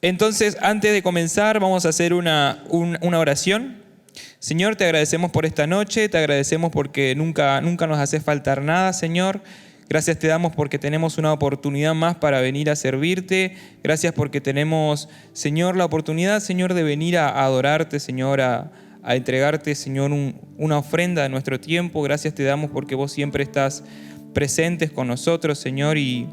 Entonces, antes de comenzar, vamos a hacer una oración. Señor, te agradecemos por esta noche, te agradecemos porque nunca nos hace faltar nada, Señor. Gracias te damos porque tenemos una oportunidad más para venir a servirte. Gracias porque tenemos, Señor, la oportunidad, Señor, de venir a adorarte, Señor, a entregarte, Señor, una ofrenda de nuestro tiempo. Gracias te damos porque vos siempre estás presentes con nosotros, Señor, y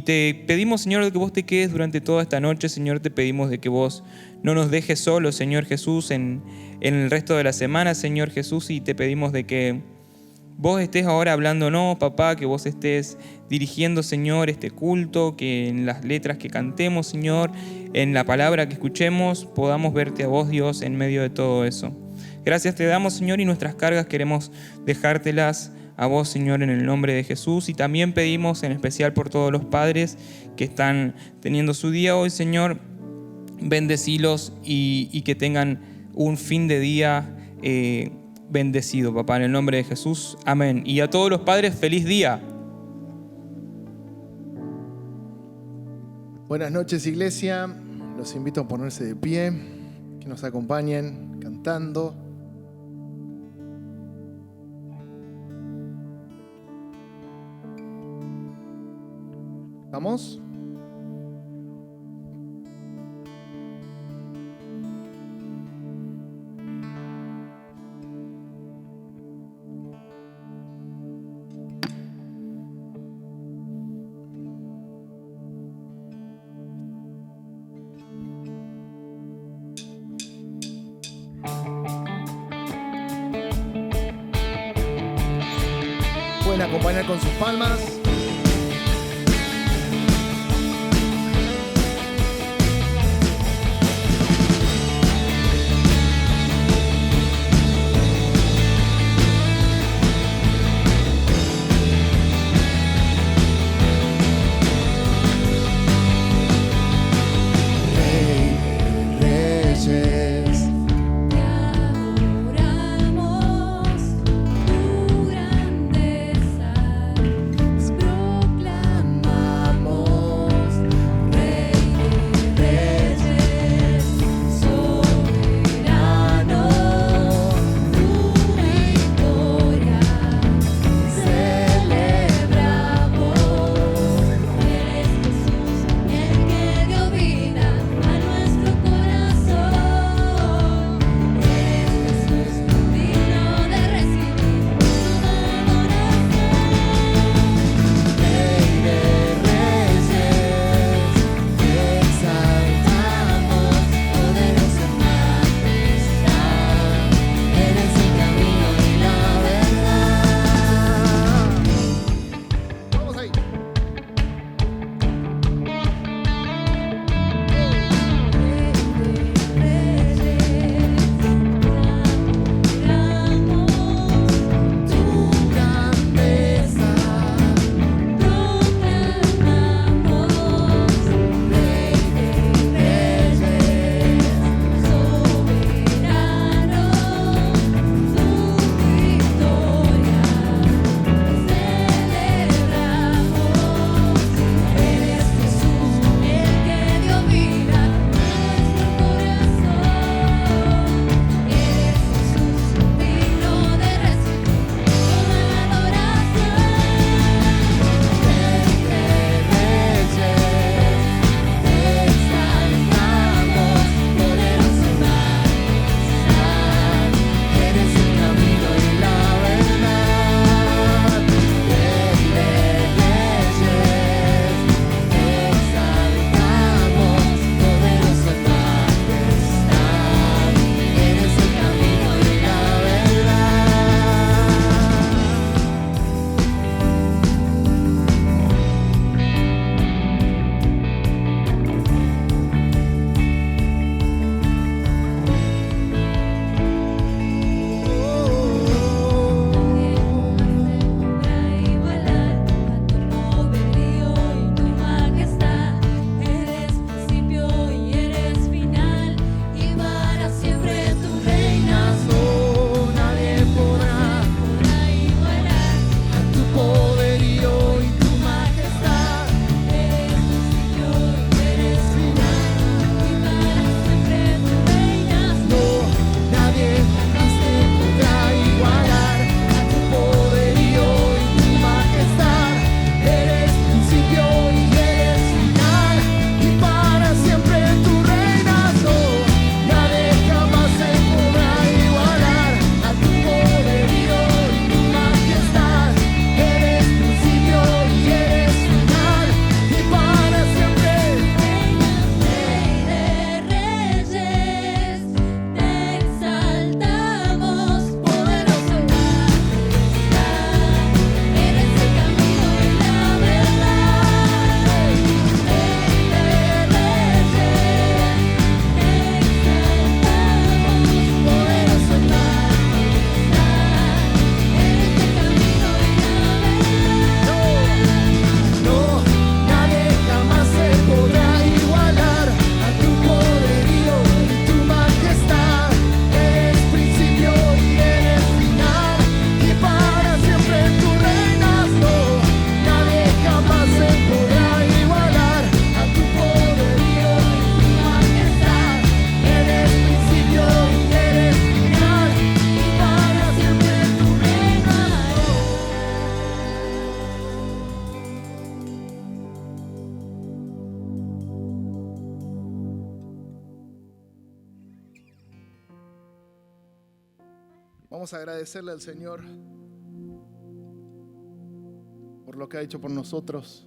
te pedimos, Señor, de que vos te quedes durante toda esta noche. Señor, te pedimos de que vos no nos dejes solos, Señor Jesús, en el resto de la semana, Señor Jesús, y te pedimos de que vos estés ahora hablándonos, papá, que vos estés dirigiendo, Señor, este culto, que en las letras que cantemos, Señor, en la palabra que escuchemos, podamos verte a vos, Dios, en medio de todo eso. Gracias te damos, Señor, y nuestras cargas queremos dejártelas a vos, Señor, en el nombre de Jesús. Y también pedimos en especial por todos los padres que están teniendo su día hoy, Señor, bendecilos y que tengan un fin de día bendecido, papá, en el nombre de Jesús. Amén. Y a todos los padres, feliz día. Buenas noches, iglesia. Los invito a ponerse de pie, que nos acompañen cantando. ¿Vamos? Pueden acompañar con sus palmas. Te adoramos, tu grandeza. Vamos a agradecerle al Señor por lo que ha hecho por nosotros.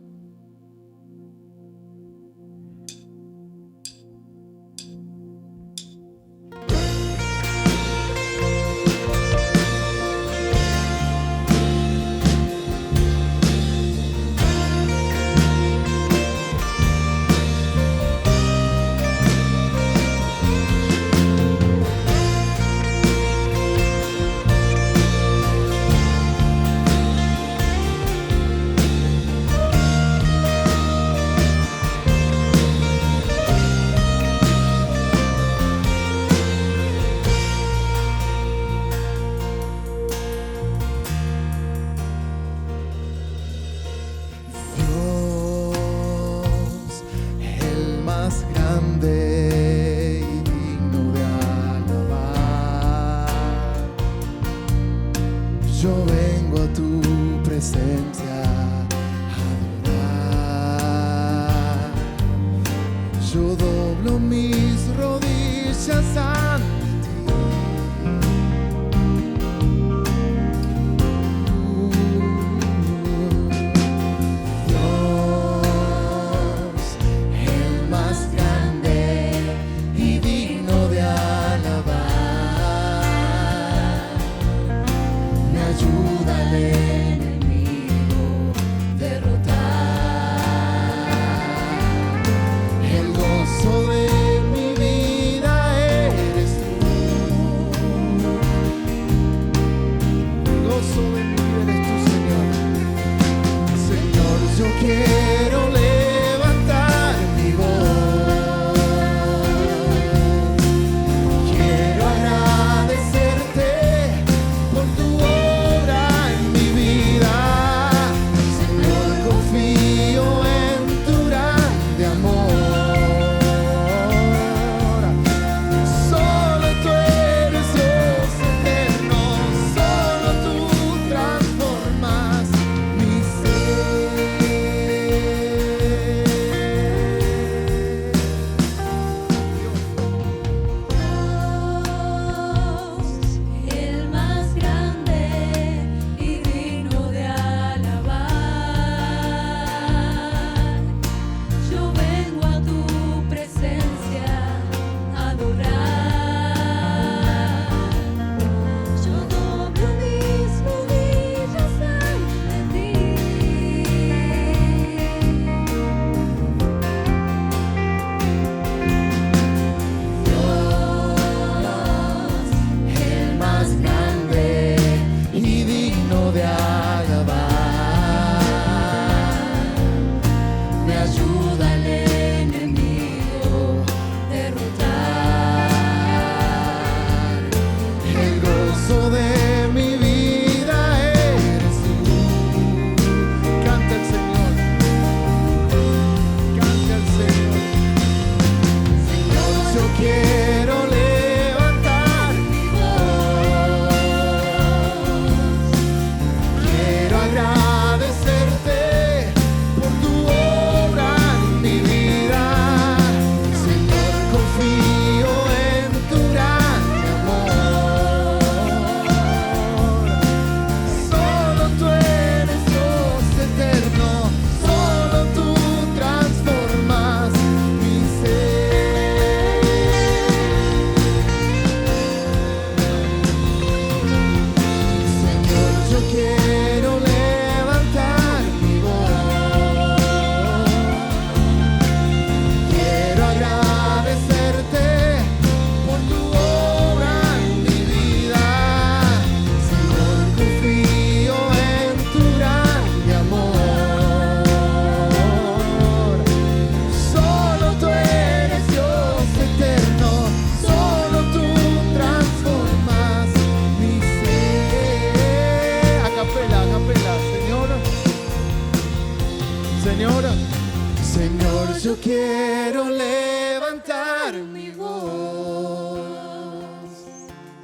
yo quiero levantar mi voz.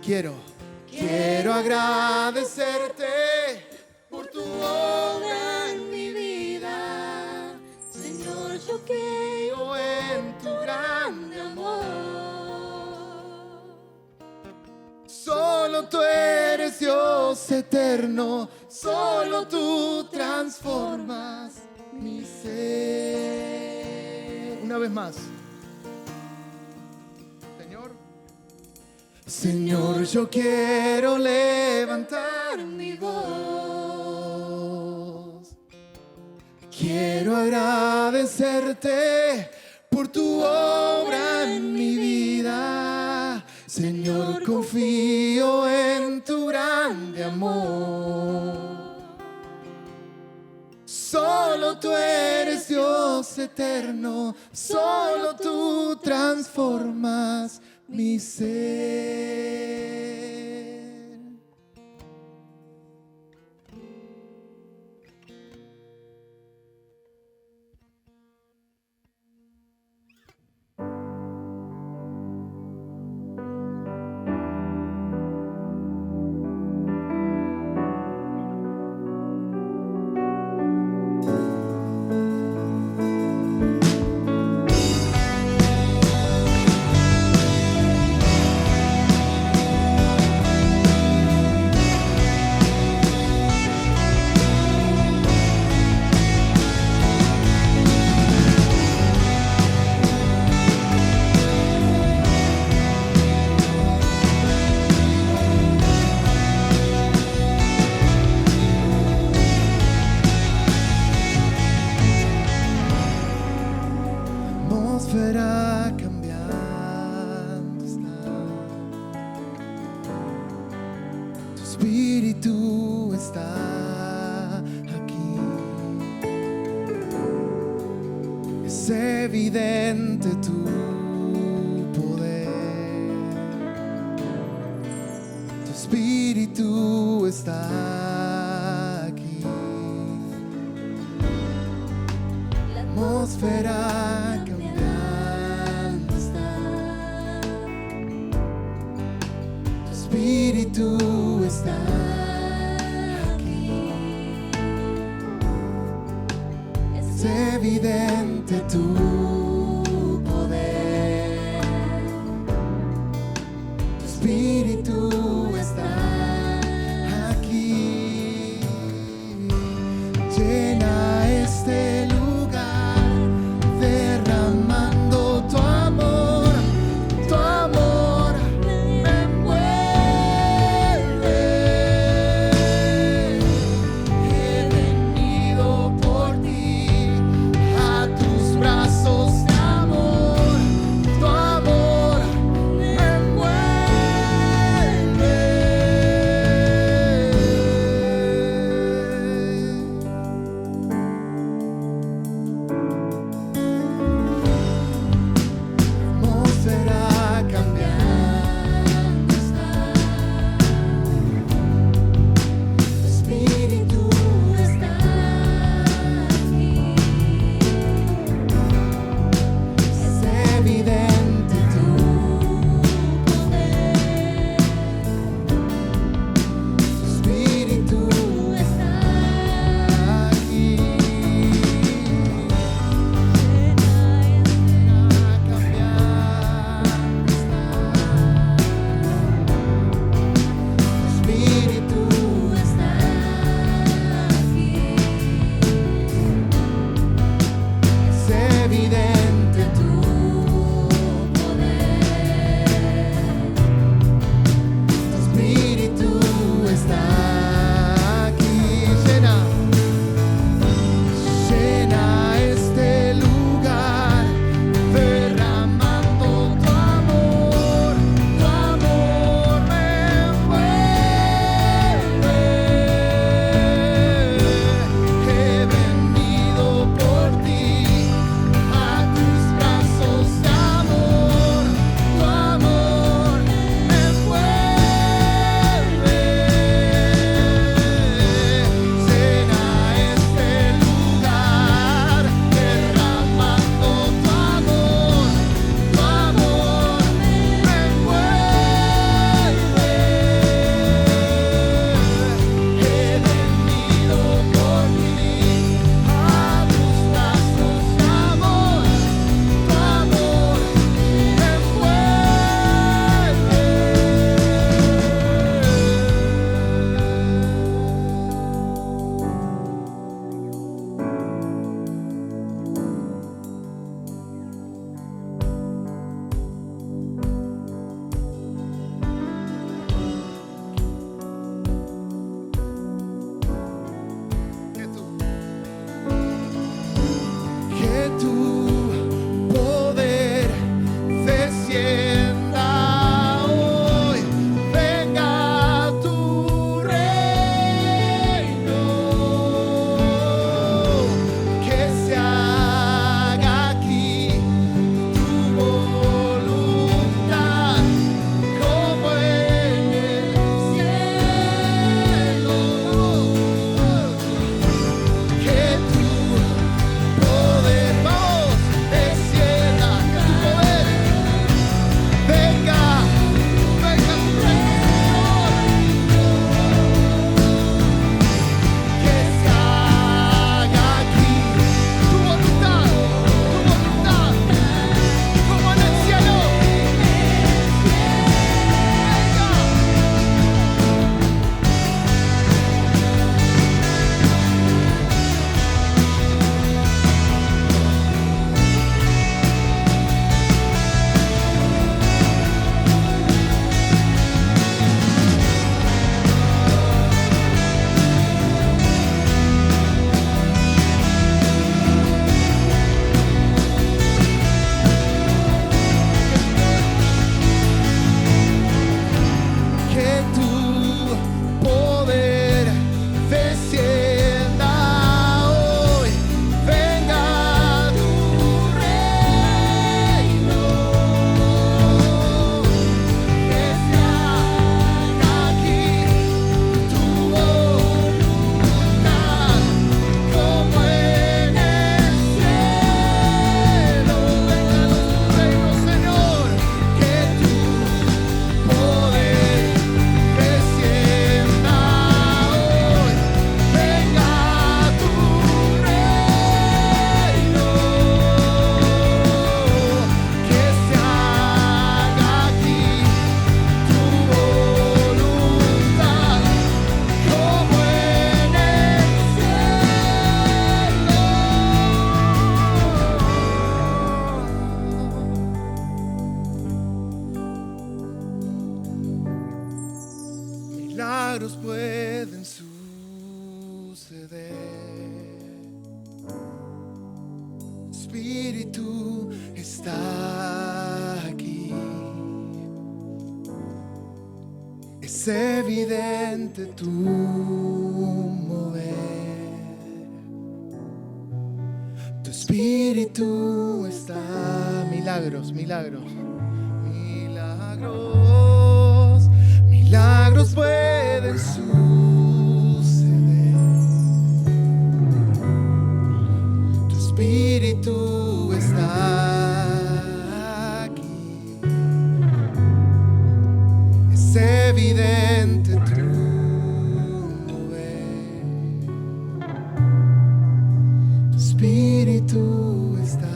Quiero agradecerte por tu obra en mi vida. Señor, yo creo en tu grande amor. Solo tú eres Dios eterno, solo tú transformas mi ser. Una vez más. Señor, yo quiero levantar mi voz. Quiero agradecerte por tu obra en mi vida. Señor, confío en tu grande amor. Solo tú eres Dios eterno, solo tú transformas mi ser. Atmósfera cambiando está. Tu espíritu está aquí. Es evidente tu poder. Tu espíritu está aquí. La atmósfera Espíritu está aquí. Es evidente tu poder. Tu Espíritu está aquí. Llena este lugar, derramando tu amor. Tu amor me envuelve. He venido por ti, a tus brazos milagros pueden suceder. Espíritu está aquí. Es evidente tu mover. Tu espíritu está. Milagros, milagros. Milagros, milagros pueden suceder. Tu espíritu está aquí. Es evidente tu mover. Tu espíritu está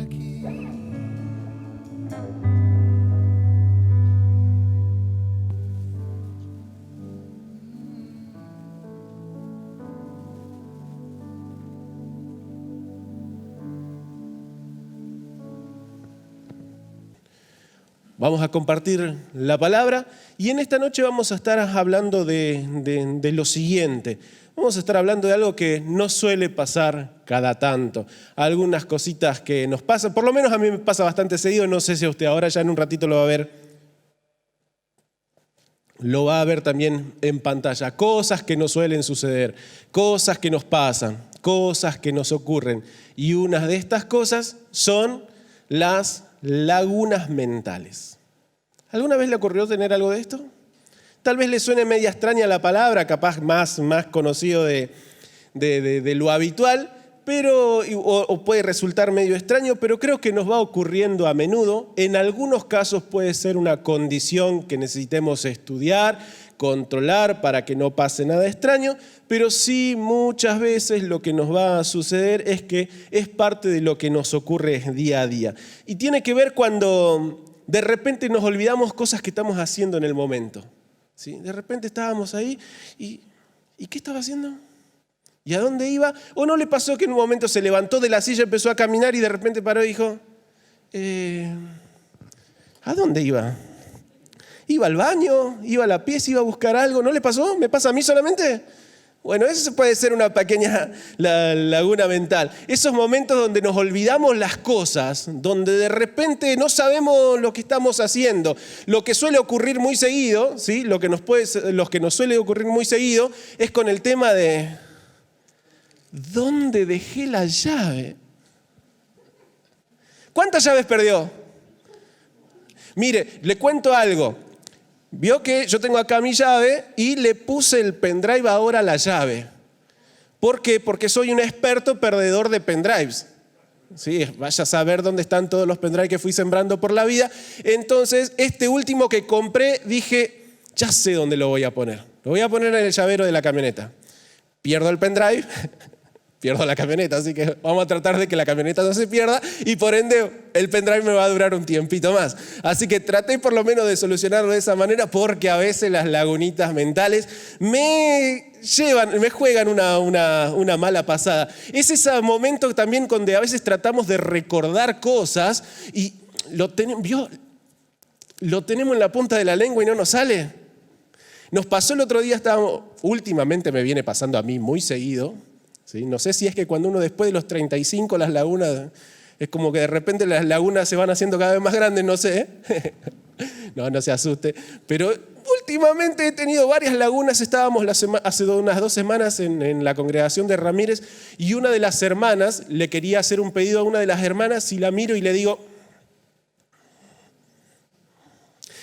aquí. Vamos a compartir la palabra y en esta noche vamos a estar hablando de lo siguiente. Vamos a estar hablando de algo que no suele pasar cada tanto. Algunas cositas que nos pasan, por lo menos a mí me pasa bastante seguido, no sé si a usted ahora ya en un ratito lo va a ver. Lo va a ver también en pantalla. Cosas que no suelen suceder, cosas que nos pasan, cosas que nos ocurren. Y una de estas cosas son las lagunas mentales. ¿Alguna vez le ocurrió tener algo de esto? Tal vez le suene media extraña la palabra, capaz más conocido de lo habitual, pero, o puede resultar medio extraño, pero creo que nos va ocurriendo a menudo. En algunos casos puede ser una condición que necesitemos estudiar, controlar para que no pase nada extraño, pero sí muchas veces lo que nos va a suceder es que es parte de lo que nos ocurre día a día. Y tiene que ver cuando de repente nos olvidamos cosas que estamos haciendo en el momento. ¿Sí? De repente estábamos ahí y ¿qué estaba haciendo? ¿Y a dónde iba? ¿O no le pasó que en un momento se levantó de la silla, empezó a caminar y de repente paró y dijo, ¿a dónde iba? ¿Iba al baño? ¿Iba a la pieza? ¿Iba a buscar algo? ¿No le pasó? ¿Me pasa a mí solamente? Bueno, eso puede ser una pequeña laguna mental. Esos momentos donde nos olvidamos las cosas, donde de repente no sabemos lo que estamos haciendo. Lo que suele ocurrir muy seguido, ¿sí? Lo que nos suele ocurrir muy seguido es con el tema de ¿dónde dejé la llave? ¿Cuántas llaves perdió? Mire, le cuento algo. Vio que yo tengo acá mi llave y le puse el pendrive ahora a la llave. ¿Por qué? Porque soy un experto perdedor de pendrives. Sí, vaya a saber dónde están todos los pendrives que fui sembrando por la vida. Entonces, este último que compré, dije, ya sé dónde lo voy a poner. Lo voy a poner en el llavero de la camioneta. Pierdo el pendrive, pierdo la camioneta, así que vamos a tratar de que la camioneta no se pierda y por ende el pendrive me va a durar un tiempito más. Así que traté por lo menos de solucionarlo de esa manera porque a veces las lagunitas mentales me juegan una mala pasada. Es ese momento también donde a veces tratamos de recordar cosas y lo tenemos en la punta de la lengua y no nos sale. Nos pasó el otro día, últimamente me viene pasando a mí muy seguido. ¿Sí? No sé si es que cuando uno después de los 35 las lagunas, es como que de repente las lagunas se van haciendo cada vez más grandes, no sé. No se asuste. Pero últimamente he tenido varias lagunas. Estábamos hace unas 2 semanas en la congregación de Ramírez y una de las hermanas le quería hacer un pedido a una de las hermanas y la miro y le digo,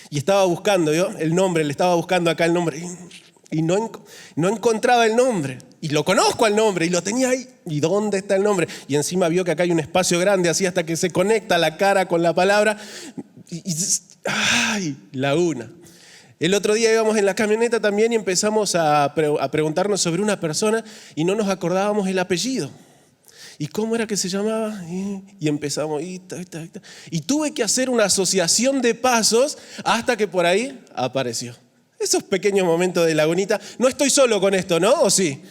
y estaba buscando yo el nombre, le estaba buscando acá el nombre y no encontraba el nombre. Y lo conozco al nombre y lo tenía ahí. ¿Y dónde está el nombre? Y encima vio que acá hay un espacio grande así hasta que se conecta la cara con la palabra. ¡Ay! Laguna. El otro día íbamos en la camioneta también y empezamos a preguntarnos sobre una persona y no nos acordábamos el apellido. ¿Y cómo era que se llamaba? Y empezamos. Y tuve que hacer una asociación de pasos hasta que por ahí apareció. Esos pequeños momentos de lagunita. No estoy solo con esto, ¿no? ¿O sí?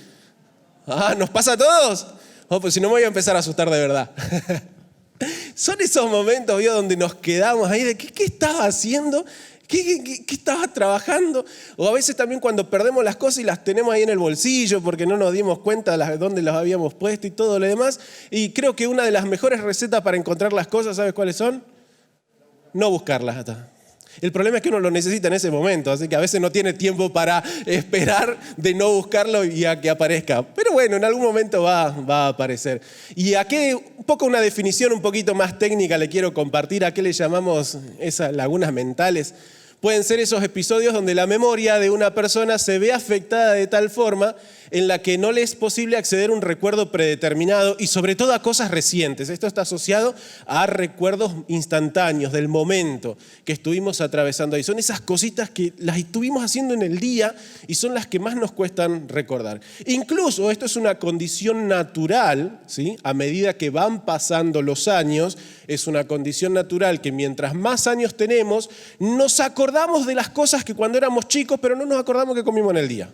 ¿Nos pasa a todos? Pues si no me voy a empezar a asustar de verdad. Son esos momentos, ¿vio? Donde nos quedamos ahí de ¿qué estaba haciendo? ¿Qué estabas trabajando? O a veces también cuando perdemos las cosas y las tenemos ahí en el bolsillo porque no nos dimos cuenta de dónde las habíamos puesto y todo lo demás. Y creo que una de las mejores recetas para encontrar las cosas, ¿sabes cuáles son? No buscarlas. El problema es que uno lo necesita en ese momento, así que a veces no tiene tiempo para esperar de no buscarlo y a que aparezca. Pero bueno, en algún momento va a aparecer. Y a qué, un poco una definición un poquito más técnica le quiero compartir, a qué le llamamos esas lagunas mentales. Pueden ser esos episodios donde la memoria de una persona se ve afectada de tal forma en la que no le es posible acceder a un recuerdo predeterminado y sobre todo a cosas recientes. Esto está asociado a recuerdos instantáneos del momento que estuvimos atravesando ahí. Son esas cositas que las estuvimos haciendo en el día y son las que más nos cuestan recordar. Incluso esto es una condición natural, ¿sí? A medida que van pasando los años, es una condición natural que mientras más años tenemos, nos acordamos de las cosas que cuando éramos chicos, pero no nos acordamos que comimos en el día.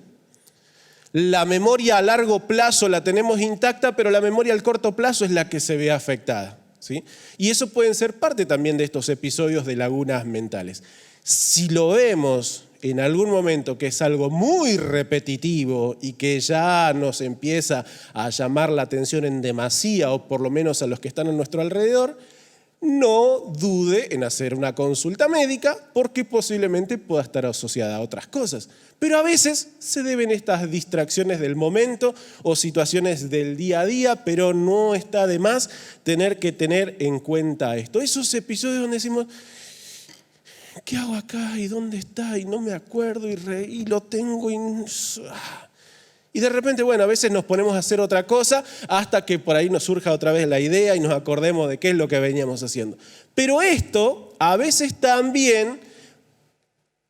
La memoria a largo plazo la tenemos intacta, pero la memoria al corto plazo es la que se ve afectada, ¿sí? Y eso pueden ser parte también de estos episodios de lagunas mentales. Si lo vemos en algún momento que es algo muy repetitivo y que ya nos empieza a llamar la atención en demasía, o por lo menos a los que están a nuestro alrededor, no dude en hacer una consulta médica porque posiblemente pueda estar asociada a otras cosas. Pero a veces se deben estas distracciones del momento o situaciones del día a día, pero no está de más tener que tener en cuenta esto. Esos episodios donde decimos, ¿qué hago acá? ¿Y dónde está? Y no me acuerdo y lo tengo y de repente, bueno, a veces nos ponemos a hacer otra cosa hasta que por ahí nos surja otra vez la idea y nos acordemos de qué es lo que veníamos haciendo. Pero esto a veces también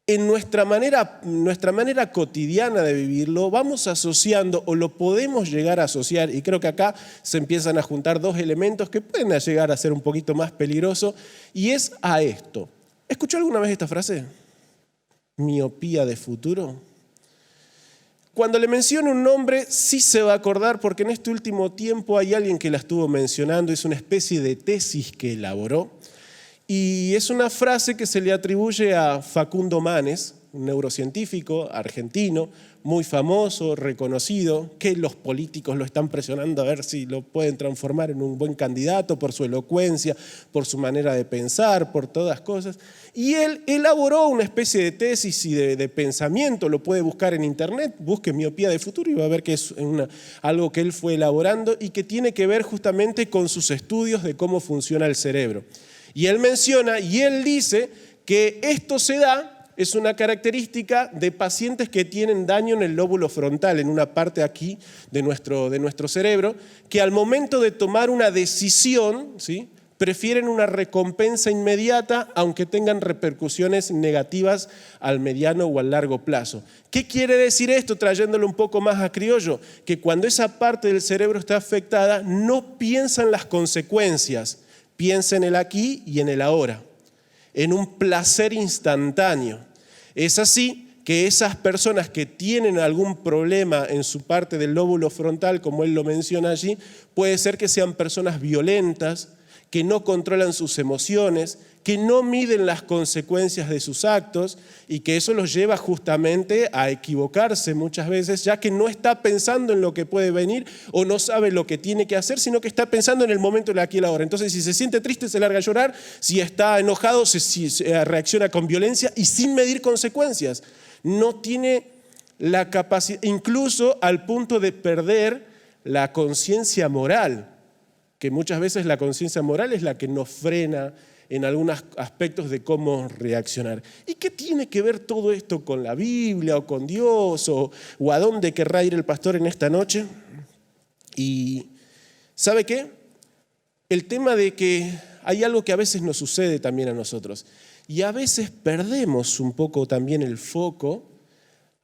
en nuestra manera cotidiana de vivirlo vamos asociando o lo podemos llegar a asociar, y creo que acá se empiezan a juntar dos elementos que pueden llegar a ser un poquito más peligroso, y es a esto. ¿Escuchó alguna vez esta frase? Miopía de futuro. Cuando le menciono un nombre, sí se va a acordar porque en este último tiempo hay alguien que la estuvo mencionando, es una especie de tesis que elaboró y es una frase que se le atribuye a Facundo Manes, un neurocientífico argentino, muy famoso, reconocido, que los políticos lo están presionando a ver si lo pueden transformar en un buen candidato por su elocuencia, por su manera de pensar, por todas cosas. Y él elaboró una especie de tesis y de pensamiento, lo puede buscar en internet, busque miopía de futuro y va a ver que es algo que él fue elaborando y que tiene que ver justamente con sus estudios de cómo funciona el cerebro. Y él menciona y él dice que esto se da, es una característica de pacientes que tienen daño en el lóbulo frontal, en una parte aquí de nuestro cerebro, que al momento de tomar una decisión, ¿sí?, prefieren una recompensa inmediata, aunque tengan repercusiones negativas al mediano o al largo plazo. ¿Qué quiere decir esto, trayéndolo un poco más a criollo? Que cuando esa parte del cerebro está afectada, no piensa en las consecuencias, piensa en el aquí y en el ahora, en un placer instantáneo. Es así que esas personas que tienen algún problema en su parte del lóbulo frontal, como él lo menciona allí, puede ser que sean personas violentas, que no controlan sus emociones, que no miden las consecuencias de sus actos y que eso los lleva justamente a equivocarse muchas veces, ya que no está pensando en lo que puede venir o no sabe lo que tiene que hacer, sino que está pensando en el momento, el aquí y el ahora. Entonces, si se siente triste, se larga a llorar, si está enojado, se reacciona con violencia y sin medir consecuencias. No tiene la capacidad, incluso al punto de perder la conciencia moral, que muchas veces la conciencia moral es la que nos frena en algunos aspectos de cómo reaccionar. ¿Y qué tiene que ver todo esto con la Biblia o con Dios o a dónde querrá ir el pastor en esta noche? Y ¿sabe qué? El tema de que hay algo que a veces nos sucede también a nosotros y a veces perdemos un poco también el foco,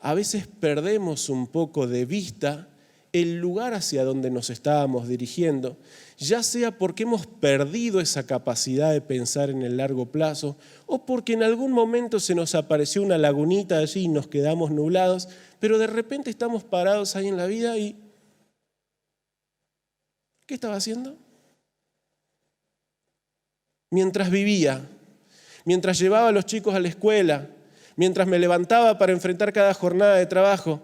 a veces perdemos un poco de vista el lugar hacia donde nos estábamos dirigiendo, ya sea porque hemos perdido esa capacidad de pensar en el largo plazo o porque en algún momento se nos apareció una lagunita allí y nos quedamos nublados, pero de repente estamos parados ahí en la vida y ¿qué estaba haciendo? Mientras vivía, mientras llevaba a los chicos a la escuela, mientras me levantaba para enfrentar cada jornada de trabajo,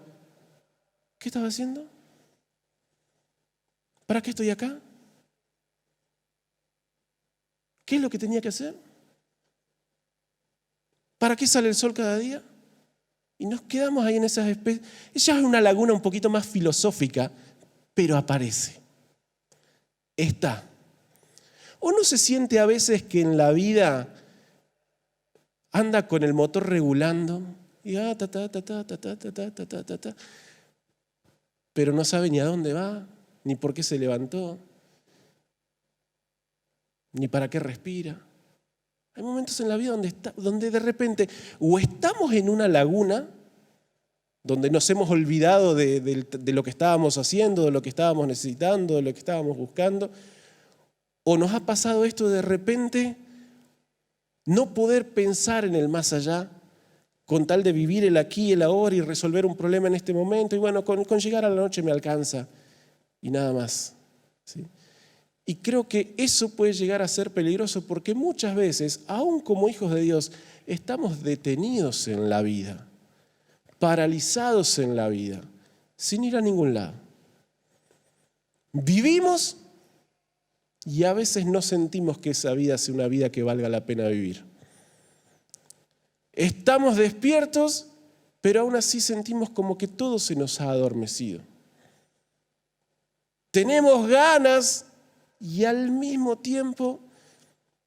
¿qué estaba haciendo? ¿Para qué estoy acá? ¿Qué es lo que tenía que hacer? ¿Para qué sale el sol cada día? Y nos quedamos ahí en esas especies. Ella es una laguna un poquito más filosófica, pero aparece. Está. ¿O no se siente a veces que en la vida anda con el motor regulando y pero no sabe ni a dónde va, ni por qué se levantó, ni para qué respira? Hay momentos en la vida donde de repente o estamos en una laguna donde nos hemos olvidado de lo que estábamos haciendo, de lo que estábamos necesitando, de lo que estábamos buscando, o nos ha pasado esto de repente no poder pensar en el más allá con tal de vivir el aquí y el ahora y resolver un problema en este momento, y bueno, con llegar a la noche me alcanza y nada más, ¿sí? Y creo que eso puede llegar a ser peligroso porque muchas veces, aún como hijos de Dios, estamos detenidos en la vida, paralizados en la vida, sin ir a ningún lado. Vivimos y a veces no sentimos que esa vida sea una vida que valga la pena vivir. Estamos despiertos, pero aún así sentimos como que todo se nos ha adormecido. Tenemos ganas y al mismo tiempo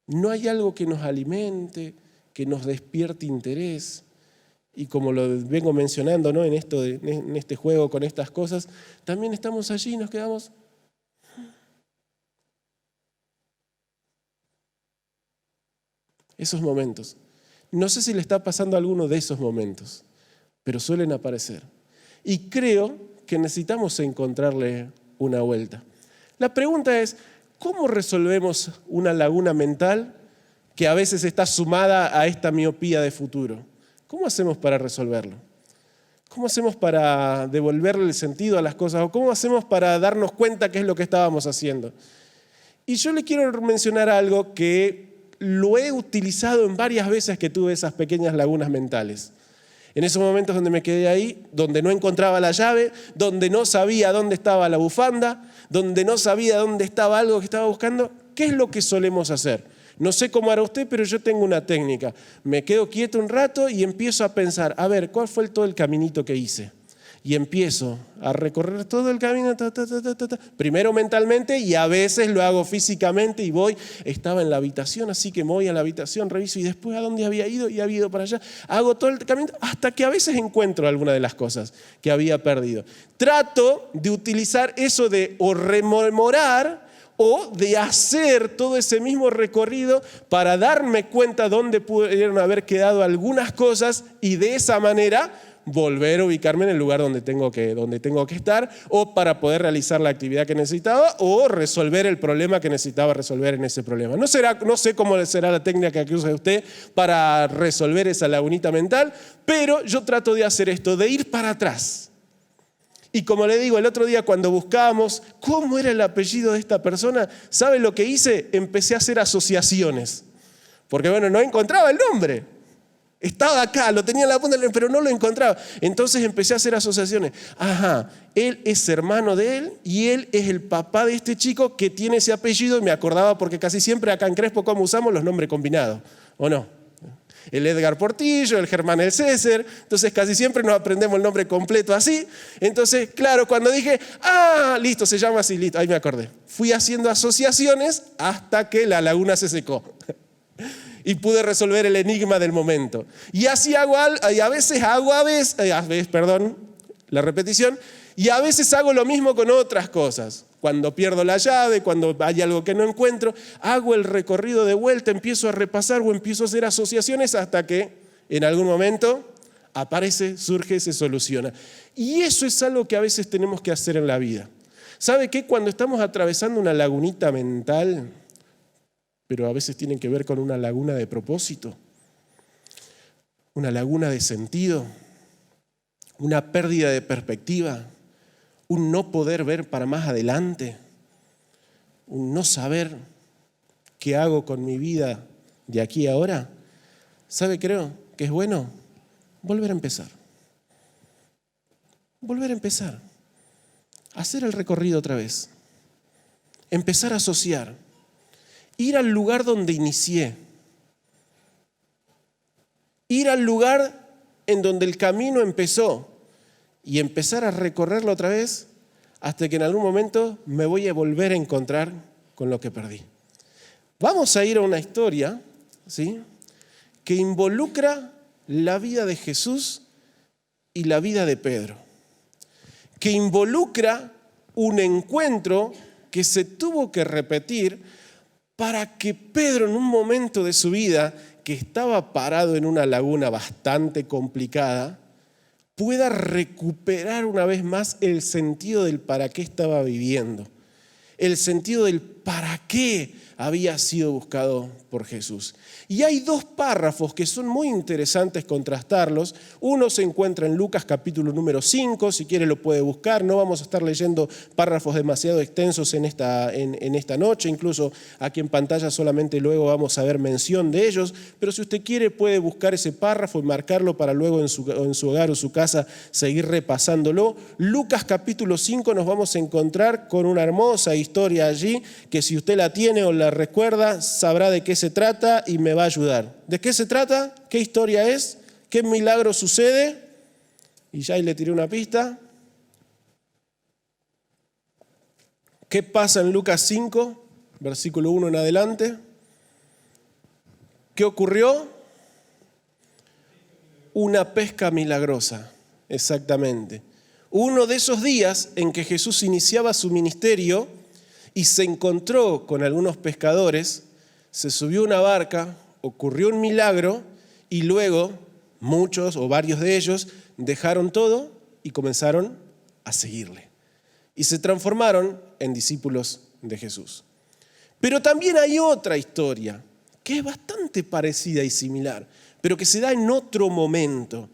no hay algo que nos alimente, que nos despierte interés. Y como lo vengo mencionando, ¿no? en este juego con estas cosas, también estamos allí y nos quedamos. Esos momentos. No sé si le está pasando a alguno de esos momentos, pero suelen aparecer. Y creo que necesitamos encontrarle una vuelta. La pregunta es, ¿cómo resolvemos una laguna mental que a veces está sumada a esta miopía de futuro? ¿Cómo hacemos para resolverlo? ¿Cómo hacemos para devolverle el sentido a las cosas? ¿O cómo hacemos para darnos cuenta qué es lo que estábamos haciendo? Y yo le quiero mencionar algo que lo he utilizado en varias veces que tuve esas pequeñas lagunas mentales. En esos momentos donde me quedé ahí, donde no encontraba la llave, donde no sabía dónde estaba la bufanda, donde no sabía dónde estaba algo que estaba buscando, ¿qué es lo que solemos hacer? No sé cómo hará usted, pero yo tengo una técnica. Me quedo quieto un rato y empiezo a pensar, a ver, ¿cuál fue todo el caminito que hice? Y empiezo a recorrer todo el camino, primero mentalmente y a veces lo hago físicamente y voy, estaba en la habitación, así que me voy a la habitación, reviso y después a dónde había ido y había ido para allá. Hago todo el camino hasta que a veces encuentro alguna de las cosas que había perdido. Trato de utilizar eso de o rememorar o de hacer todo ese mismo recorrido para darme cuenta dónde pudieron haber quedado algunas cosas y de esa manera volver a ubicarme en el lugar donde tengo que estar, o para poder realizar la actividad que necesitaba o resolver el problema que necesitaba resolver en ese problema. No sé cómo será la técnica que usa usted para resolver esa lagunita mental, pero yo trato de hacer esto, de ir para atrás. Y como le digo, el otro día cuando buscábamos cómo era el apellido de esta persona, ¿sabe lo que hice? Empecé a hacer asociaciones. Porque bueno, no encontraba el nombre. Estaba acá, lo tenía en la punta, pero no lo encontraba. Entonces empecé a hacer asociaciones. Ajá, él es hermano de él y él es el papá de este chico que tiene ese apellido. Y me acordaba porque casi siempre acá en Crespo, ¿cómo usamos los nombres combinados? ¿O no? El Edgar Portillo, el Germán el César. Entonces casi siempre nos aprendemos el nombre completo así. Entonces, claro, cuando dije, listo, se llama así, listo, ahí me acordé. Fui haciendo asociaciones hasta que la laguna se secó. Y pude resolver el enigma del momento. Y así hago, y a veces la repetición, y a veces hago lo mismo con otras cosas. Cuando pierdo la llave, cuando hay algo que no encuentro, hago el recorrido de vuelta, empiezo a repasar o empiezo a hacer asociaciones hasta que en algún momento aparece, surge, se soluciona. Y eso es algo que a veces tenemos que hacer en la vida. ¿Sabe qué? Cuando estamos atravesando una lagunita mental, pero a veces tienen que ver con una laguna de propósito, una laguna de sentido, una pérdida de perspectiva, un no poder ver para más adelante, un no saber qué hago con mi vida de aquí a ahora. ¿Sabe? Creo que es bueno volver a empezar. Volver a empezar. Hacer el recorrido otra vez. Empezar a asociar. Ir al lugar donde inicié. Ir al lugar en donde el camino empezó y empezar a recorrerlo otra vez hasta que en algún momento me voy a volver a encontrar con lo que perdí. Vamos a ir a una historia, ¿sí?, que involucra la vida de Jesús y la vida de Pedro, que involucra un encuentro que se tuvo que repetir para que Pedro, en un momento de su vida que estaba parado en una laguna bastante complicada, pueda recuperar una vez más el sentido del para qué estaba viviendo, el sentido del para qué había sido buscado por Jesús. Y hay dos párrafos que son muy interesantes contrastarlos. Uno se encuentra en Lucas capítulo número 5, si quiere lo puede buscar. No vamos a estar leyendo párrafos demasiado extensos en esta noche, incluso aquí en pantalla solamente luego vamos a ver mención de ellos, pero si usted quiere puede buscar ese párrafo y marcarlo para luego en su hogar o su casa seguir repasándolo. Lucas capítulo 5 nos vamos a encontrar con una hermosa historia allí, que si usted la tiene o la recuerda, sabrá de qué se trata y me va a ayudar. ¿De qué se trata? ¿Qué historia es? ¿Qué milagro sucede? Y ya ahí le tiré una pista. ¿Qué pasa en Lucas 5, versículo 1 en adelante? ¿Qué ocurrió? Una pesca milagrosa, exactamente. Uno de esos días en que Jesús iniciaba su ministerio y se encontró con algunos pescadores, se subió a una barca, ocurrió un milagro y luego muchos o varios de ellos dejaron todo y comenzaron a seguirle. Y se transformaron en discípulos de Jesús. Pero también hay otra historia que es bastante parecida y similar, pero que se da en otro momento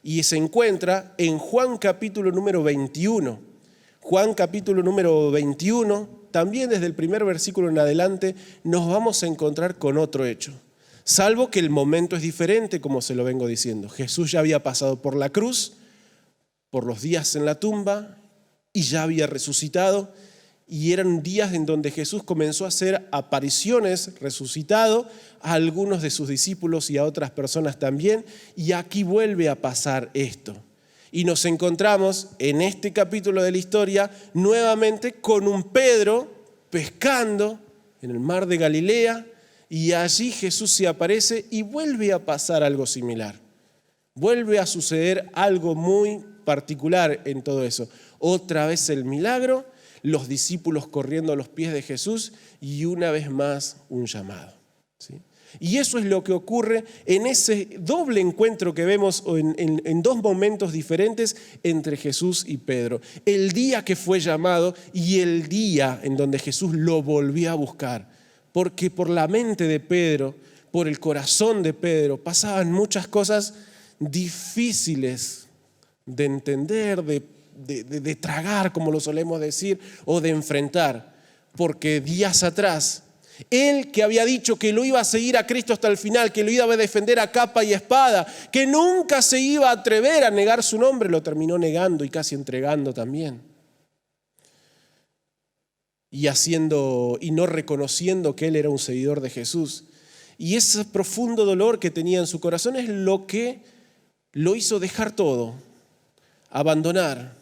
y se encuentra en Juan capítulo número 21. Juan capítulo número 21, también desde el primer versículo en adelante nos vamos a encontrar con otro hecho. Salvo que el momento es diferente, como se lo vengo diciendo. Jesús ya había pasado por la cruz, por los días en la tumba y ya había resucitado. Y eran días en donde Jesús comenzó a hacer apariciones resucitado a algunos de sus discípulos y a otras personas también. Y aquí vuelve a pasar esto. Y nos encontramos en este capítulo de la historia nuevamente con un Pedro pescando en el mar de Galilea y allí Jesús se aparece y vuelve a pasar algo similar. Vuelve a suceder algo muy particular en todo eso. Otra vez el milagro, los discípulos corriendo a los pies de Jesús y una vez más un llamado, ¿sí? Y eso es lo que ocurre en ese doble encuentro que vemos en dos momentos diferentes entre Jesús y Pedro. El día que fue llamado y el día en donde Jesús lo volvió a buscar. Porque por la mente de Pedro, por el corazón de Pedro, pasaban muchas cosas difíciles de entender, de tragar, como lo solemos decir, o de enfrentar. Porque días atrás, él que había dicho que lo iba a seguir a Cristo hasta el final, que lo iba a defender a capa y espada, que nunca se iba a atrever a negar su nombre, lo terminó negando y casi entregando también. Y no reconociendo que él era un seguidor de Jesús. Y ese profundo dolor que tenía en su corazón es lo que lo hizo dejar todo, abandonar,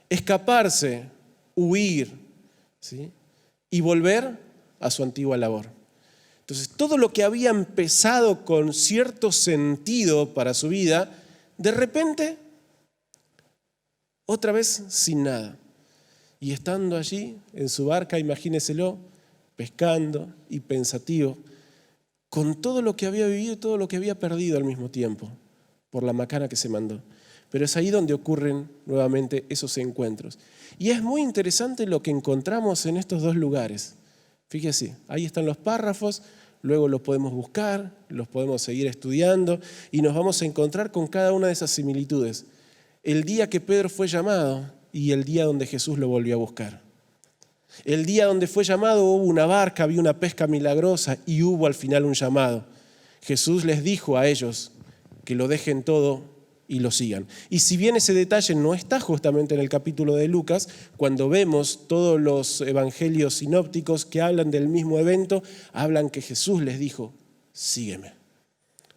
escaparse, huir, ¿sí? Y volver a su antigua labor. Entonces, todo lo que había empezado con cierto sentido para su vida, de repente, otra vez sin nada. Y estando allí en su barca, imagíneselo, pescando y pensativo, con todo lo que había vivido y todo lo que había perdido al mismo tiempo, por la macana que se mandó. Pero es ahí donde ocurren nuevamente esos encuentros. Y es muy interesante lo que encontramos en estos dos lugares. Fíjese, ahí están los párrafos, luego los podemos buscar, los podemos seguir estudiando y nos vamos a encontrar con cada una de esas similitudes. El día que Pedro fue llamado y el día donde Jesús lo volvió a buscar. El día donde fue llamado hubo una barca, había una pesca milagrosa y hubo al final un llamado. Jesús les dijo a ellos que lo dejen todo y lo sigan. Y si bien ese detalle no está justamente en el capítulo de Lucas, cuando vemos todos los evangelios sinópticos que hablan del mismo evento, hablan que Jesús les dijo, sígueme,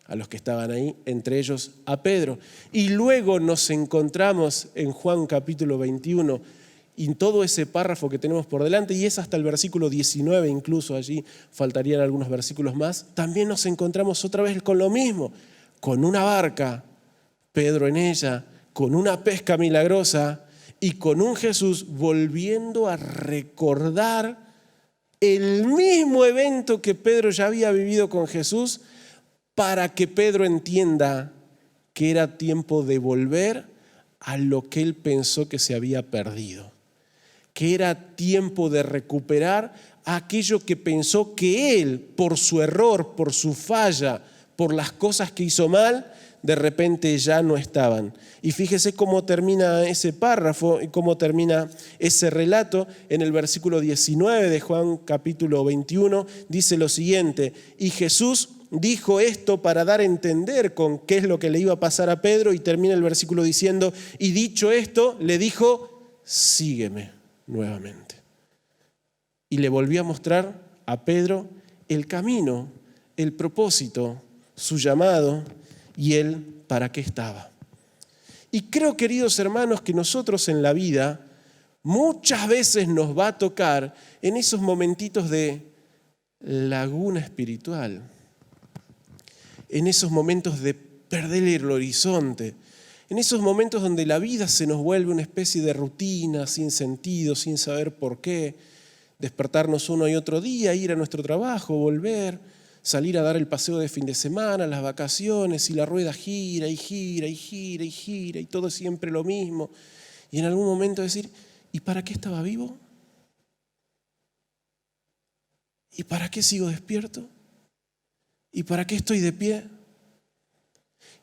a los que estaban ahí, entre ellos a Pedro. Y luego nos encontramos en Juan capítulo 21, y todo ese párrafo que tenemos por delante, y es hasta el versículo 19, incluso allí faltarían algunos versículos más, también nos encontramos otra vez con lo mismo, con una barca, Pedro en ella, con una pesca milagrosa y con un Jesús volviendo a recordar el mismo evento que Pedro ya había vivido con Jesús, para que Pedro entienda que era tiempo de volver a lo que él pensó que se había perdido, que era tiempo de recuperar aquello que pensó que él, por su error, por su falla, por las cosas que hizo mal, de repente ya no estaban. Y fíjese cómo termina ese párrafo y cómo termina ese relato. En el versículo 19 de Juan capítulo 21 dice lo siguiente: y Jesús dijo esto para dar a entender con qué es lo que le iba a pasar a Pedro, y termina el versículo diciendo, y dicho esto, le dijo, sígueme nuevamente. Y le volvió a mostrar a Pedro el camino, el propósito, su llamado y él para qué estaba. Y creo, queridos hermanos, que nosotros en la vida muchas veces nos va a tocar en esos momentitos de laguna espiritual, en esos momentos de perder el horizonte, en esos momentos donde la vida se nos vuelve una especie de rutina, sin sentido, sin saber por qué, despertarnos uno y otro día, ir a nuestro trabajo, volver, salir a dar el paseo de fin de semana, las vacaciones, y la rueda gira y gira y gira y gira, y todo es siempre lo mismo. Y en algún momento decir, ¿y para qué estaba vivo? ¿Y para qué sigo despierto? ¿Y para qué estoy de pie?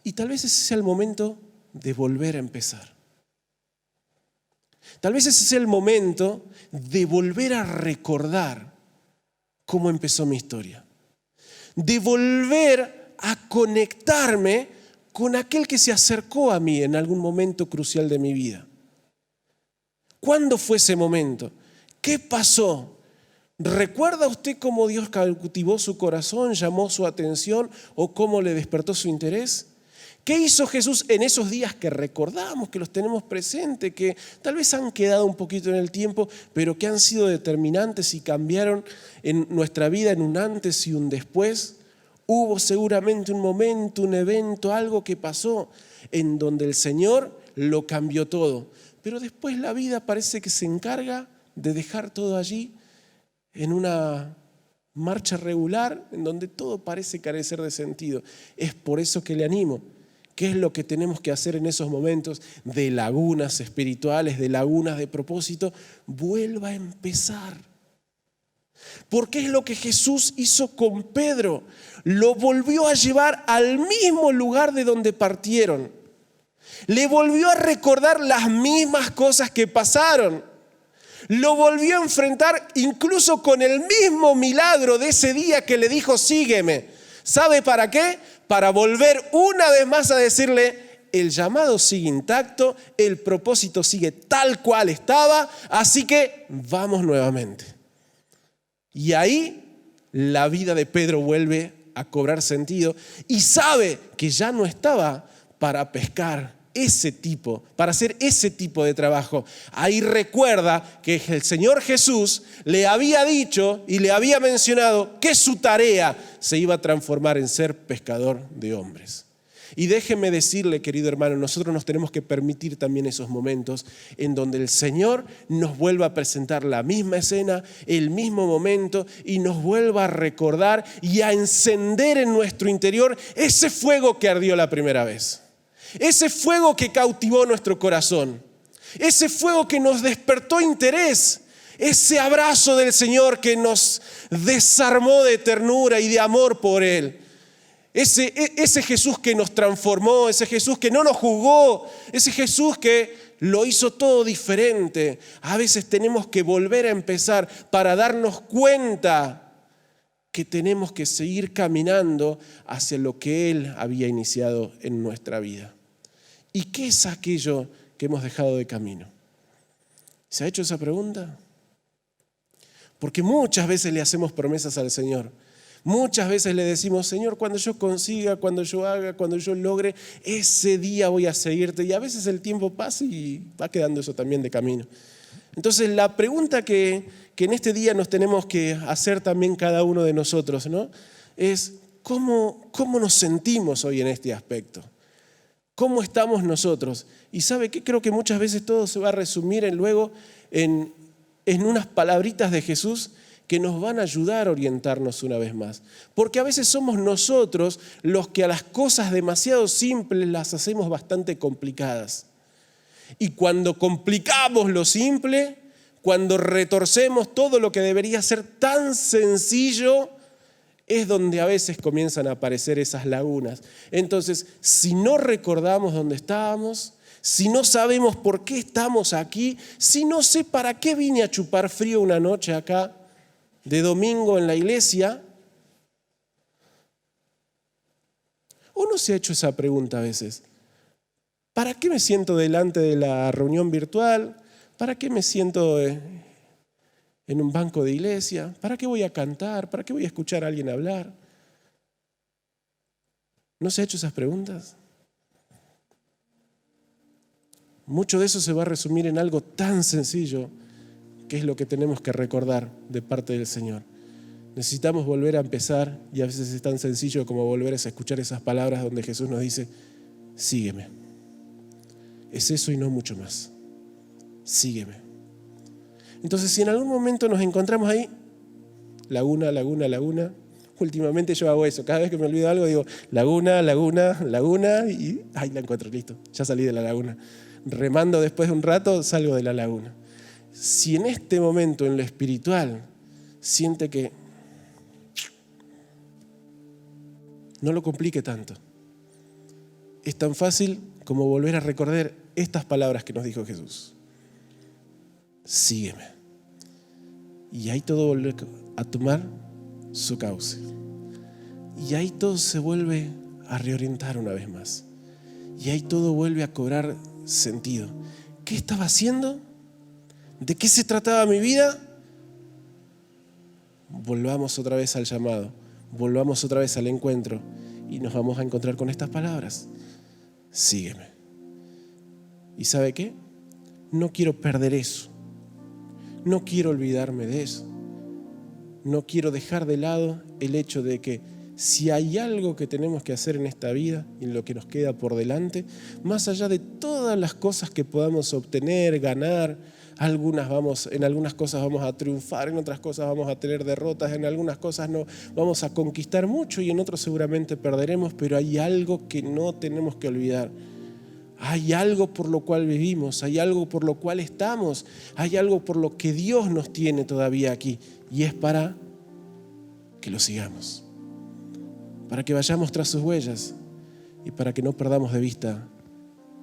Y tal vez ese sea el momento de volver a empezar. Tal vez ese sea el momento de volver a recordar cómo empezó mi historia. De volver a conectarme con aquel que se acercó a mí en algún momento crucial de mi vida. ¿Cuándo fue ese momento? ¿Qué pasó? ¿Recuerda usted cómo Dios cautivó su corazón, llamó su atención o cómo le despertó su interés? ¿Qué hizo Jesús en esos días que recordamos, que los tenemos presentes, que tal vez han quedado un poquito en el tiempo, pero que han sido determinantes y cambiaron en nuestra vida en un antes y un después? Hubo seguramente un momento, un evento, algo que pasó en donde el Señor lo cambió todo. Pero después la vida parece que se encarga de dejar todo allí en una marcha regular en donde todo parece carecer de sentido. Es por eso que le animo. ¿Qué es lo que tenemos que hacer en esos momentos de lagunas espirituales, de lagunas de propósito? Vuelva a empezar. Porque es lo que Jesús hizo con Pedro. Lo volvió a llevar al mismo lugar de donde partieron. Le volvió a recordar las mismas cosas que pasaron. Lo volvió a enfrentar incluso con el mismo milagro de ese día que le dijo, sígueme. ¿Sabe para qué? Para volver una vez más a decirle, el llamado sigue intacto, el propósito sigue tal cual estaba, así que vamos nuevamente. Y ahí la vida de Pedro vuelve a cobrar sentido y sabe que ya no estaba para pescar para hacer ese tipo de trabajo. Ahí recuerda que el Señor Jesús le había dicho y le había mencionado que su tarea se iba a transformar en ser pescador de hombres. Y déjeme decirle, querido hermano, nosotros nos tenemos que permitir también esos momentos en donde el Señor nos vuelva a presentar la misma escena, el mismo momento, y nos vuelva a recordar y a encender en nuestro interior ese fuego que ardió la primera vez. Ese fuego que cautivó nuestro corazón, ese fuego que nos despertó interés, ese abrazo del Señor que nos desarmó de ternura y de amor por Él. Ese Jesús que nos transformó, ese Jesús que no nos juzgó, ese Jesús que lo hizo todo diferente. A veces tenemos que volver a empezar para darnos cuenta que tenemos que seguir caminando hacia lo que Él había iniciado en nuestra vida. ¿Y qué es aquello que hemos dejado de camino? ¿Se ha hecho esa pregunta? Porque muchas veces le hacemos promesas al Señor. Muchas veces le decimos, Señor, cuando yo consiga, cuando yo haga, cuando yo logre, ese día voy a seguirte. Y a veces el tiempo pasa y va quedando eso también de camino. Entonces la pregunta que en este día nos tenemos que hacer también cada uno de nosotros, ¿no? Es ¿cómo nos sentimos hoy en este aspecto? ¿Cómo estamos nosotros? Y ¿sabe qué? Creo que muchas veces todo se va a resumir luego en unas palabritas de Jesús que nos van a ayudar a orientarnos una vez más. Porque a veces somos nosotros los que a las cosas demasiado simples las hacemos bastante complicadas. Y cuando complicamos lo simple, cuando retorcemos todo lo que debería ser tan sencillo, es donde a veces comienzan a aparecer esas lagunas. Entonces, si no recordamos dónde estábamos, si no sabemos por qué estamos aquí, si no sé para qué vine a chupar frío una noche acá, de domingo en la iglesia, uno se ha hecho esa pregunta a veces. ¿Para qué me siento delante de la reunión virtual? ¿Para qué me siento en un banco de iglesia? ¿Para qué voy a cantar? ¿Para qué voy a escuchar a alguien hablar? ¿No se ha hecho esas preguntas? Mucho de eso se va a resumir en algo tan sencillo que es lo que tenemos que recordar de parte del Señor. Necesitamos volver a empezar y a veces es tan sencillo como volver a escuchar esas palabras donde Jesús nos dice, sígueme. Es eso y no mucho más. Sígueme. Entonces, si en algún momento nos encontramos ahí, laguna, últimamente yo hago eso. Cada vez que me olvido algo digo, laguna, y ahí la encuentro, listo. Ya salí de la laguna. Remando después de un rato, salgo de la laguna. Si en este momento, en lo espiritual, siente que no lo complique tanto. Es tan fácil como volver a recordar estas palabras que nos dijo Jesús. Sígueme. Y ahí todo vuelve a tomar su cauce. Y ahí todo se vuelve a reorientar una vez más. Y ahí todo vuelve a cobrar sentido. ¿Qué estaba haciendo? ¿De qué se trataba mi vida? Volvamos otra vez al llamado. Volvamos otra vez al encuentro. Y nos vamos a encontrar con estas palabras. Sígueme. ¿Y sabe qué? No quiero perder eso. No quiero olvidarme de eso. No quiero dejar de lado el hecho de que si hay algo que tenemos que hacer en esta vida y en lo que nos queda por delante, más allá de todas las cosas que podamos obtener, ganar, en algunas cosas vamos a triunfar, en otras cosas vamos a tener derrotas, en algunas cosas no vamos a conquistar mucho y en otras seguramente perderemos, pero hay algo que no tenemos que olvidar. Hay algo por lo cual vivimos, hay algo por lo cual estamos, hay algo por lo que Dios nos tiene todavía aquí y es para que lo sigamos, para que vayamos tras sus huellas y para que no perdamos de vista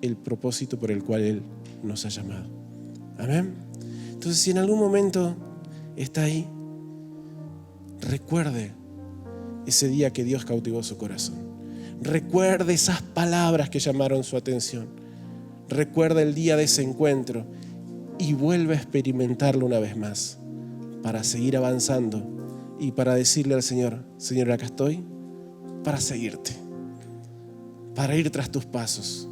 el propósito por el cual Él nos ha llamado. Amén. Entonces, si en algún momento está ahí, recuerde ese día que Dios cautivó su corazón. Recuerde esas palabras que llamaron su atención. Recuerde el día de ese encuentro y vuelve a experimentarlo una vez más para seguir avanzando y para decirle al Señor, Señor, acá estoy para seguirte, para ir tras tus pasos,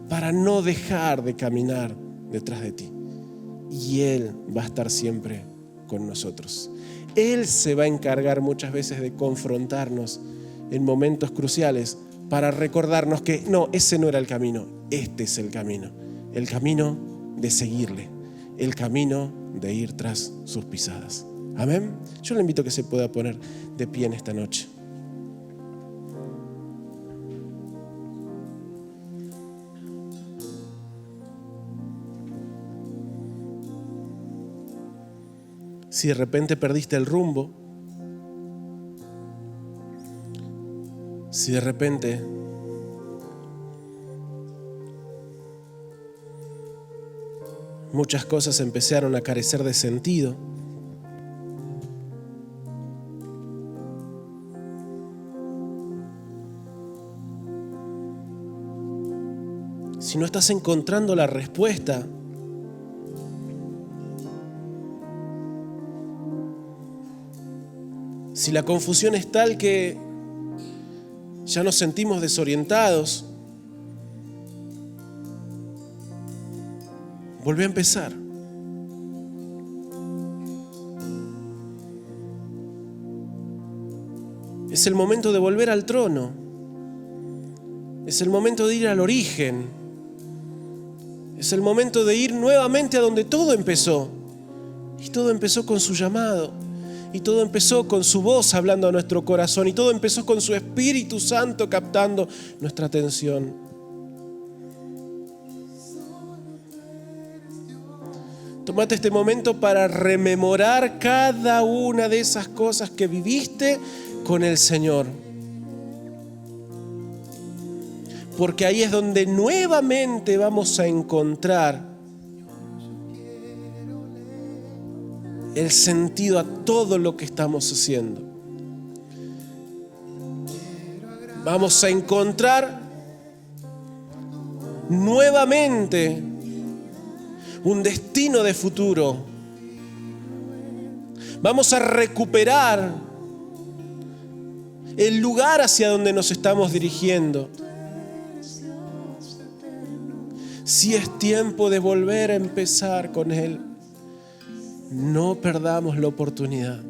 para no dejar de caminar detrás de ti. Y Él va a estar siempre con nosotros. Él se va a encargar muchas veces de confrontarnos en momentos cruciales para recordarnos que no, ese no era el camino, este es el camino de seguirle, el camino de ir tras sus pisadas. Amén. Yo le invito a que se pueda poner de pie en esta noche. Si de repente perdiste el rumbo, si de repente muchas cosas empezaron a carecer de sentido, si no estás encontrando la respuesta, si la confusión es tal que ya nos sentimos desorientados, volvé a empezar. Es el momento de volver al trono. Es el momento de ir al origen. Es el momento de ir nuevamente a donde todo empezó. Y todo empezó con su llamado. Y todo empezó con su voz hablando a nuestro corazón. Y todo empezó con su Espíritu Santo captando nuestra atención. Tómate este momento para rememorar cada una de esas cosas que viviste con el Señor. Porque ahí es donde nuevamente vamos a encontrar el sentido a todo lo que estamos haciendo. Vamos a encontrar nuevamente un destino de futuro. Vamos a recuperar el lugar hacia donde nos estamos dirigiendo. Si es tiempo de volver a empezar con Él, no perdamos la oportunidad,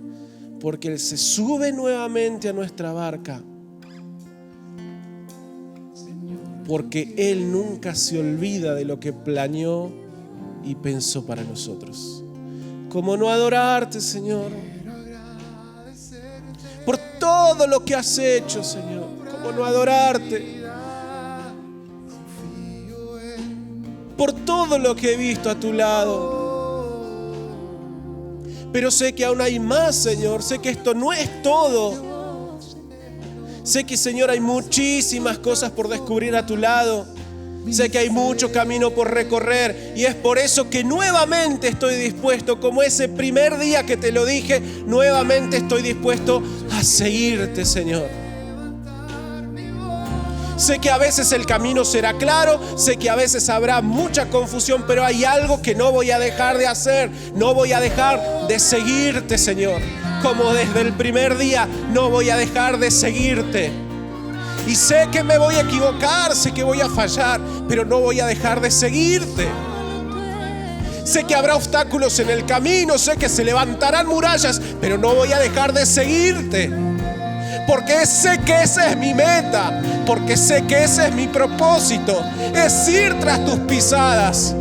porque Él se sube nuevamente a nuestra barca, porque Él nunca se olvida de lo que planeó y pensó para nosotros. ¿Cómo no adorarte, Señor? Por todo lo que has hecho, Señor. ¿Cómo no adorarte? Por todo lo que he visto a tu lado. Pero sé que aún hay más, Señor. Sé que esto no es todo. Sé que, Señor, hay muchísimas cosas por descubrir a tu lado. Sé que hay mucho camino por recorrer y es por eso que nuevamente estoy dispuesto, como ese primer día que te lo dije, nuevamente estoy dispuesto a seguirte, Señor. Sé que a veces el camino será claro, sé que a veces habrá mucha confusión, pero hay algo que no voy a dejar de hacer, no voy a dejar de seguirte, Señor. Como desde el primer día no voy a dejar de seguirte. Y sé que me voy a equivocar, sé que voy a fallar, pero no voy a dejar de seguirte. Sé que habrá obstáculos en el camino, sé que se levantarán murallas, pero no voy a dejar de seguirte. Porque sé que esa es mi meta, porque sé que ese es mi propósito, es ir tras tus pisadas.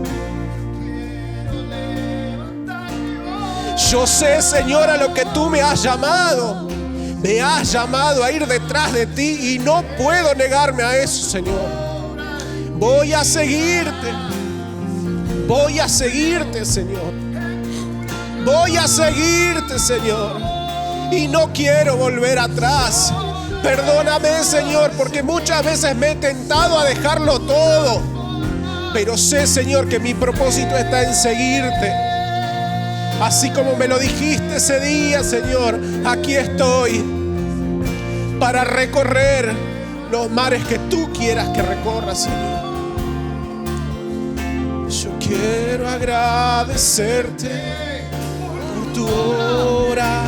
Yo sé, Señor, a lo que tú me has llamado. Me has llamado a ir detrás de ti y no puedo negarme a eso, Señor. Voy a seguirte. Voy a seguirte, Señor. Voy a seguirte, Señor. Y no quiero volver atrás. Perdóname, Señor, porque muchas veces me he tentado a dejarlo todo. Pero sé, Señor, que mi propósito está en seguirte. Así como me lo dijiste ese día, Señor, aquí estoy para recorrer los mares que tú quieras que recorra, Señor. Yo quiero agradecerte por tu obra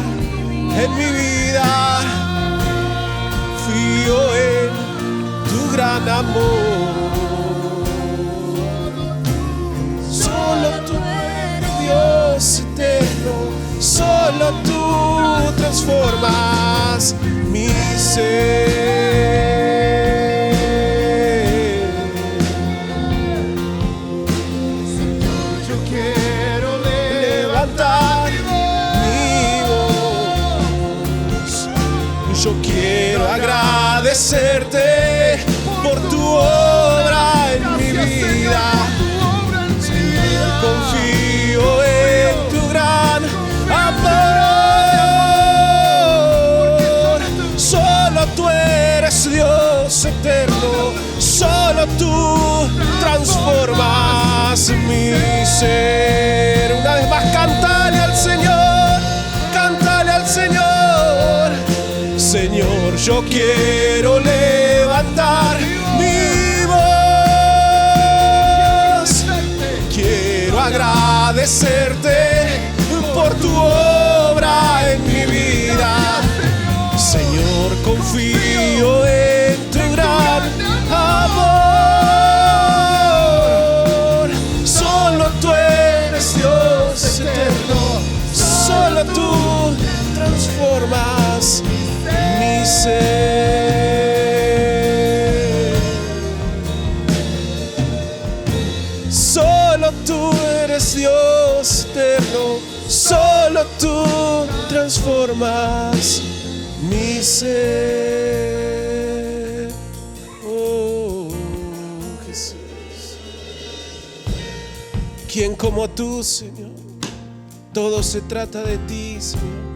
en mi vida. Fío en tu gran amor. Solo tú eres Dios eterno. Solo tú transformas mi ser. Yo quiero levantar mi voz. Yo quiero agradecerte por tu obra en mi vida. Confío en tu gran amor. Solo tú eres Dios eterno. Solo tú transformas mi ser. Una vez más, cántale al Señor. Cántale al Señor. Señor, yo quiero levantar mi voz. agradecerte por tu obra en mi vida. Señor, confío en tu gran amor. Solo tú eres Dios eterno, solo tú transformas mi ser. Solo tú eres Dios eterno, solo tú transformas mi ser. Oh, Jesús. ¿Quién como tú, Señor? Todo se trata de ti, Señor.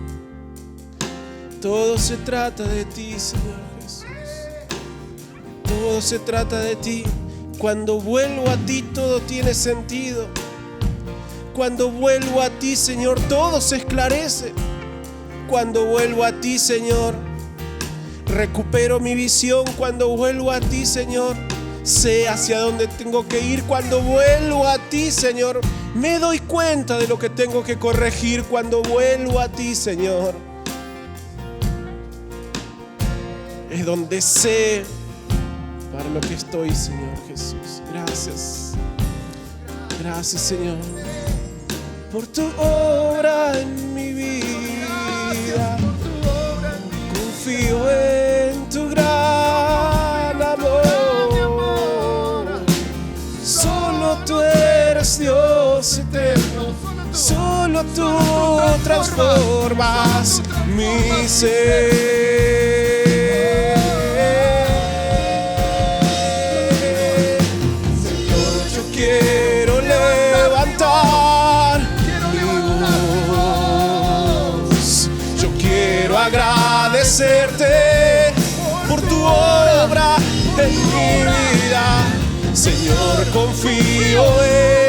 Todo se trata de ti, Señor Jesús. Todo se trata de ti. Cuando vuelvo a ti, todo tiene sentido. Cuando vuelvo a ti, Señor, todo se esclarece. Cuando vuelvo a ti, Señor, recupero mi visión. Cuando vuelvo a ti, Señor, sé hacia dónde tengo que ir. Cuando vuelvo a ti, Señor, me doy cuenta de lo que tengo que corregir. Cuando vuelvo a ti, Señor, es donde sé para lo que estoy, Señor Jesús. Gracias. Gracias, Señor, por tu obra en mi vida. Confío en tu gran amor. Solo tú eres Dios eterno, solo tú transformas mi ser. Quiero levantar mi voz. Yo quiero agradecerte por tu obra en mi vida. Señor, confío en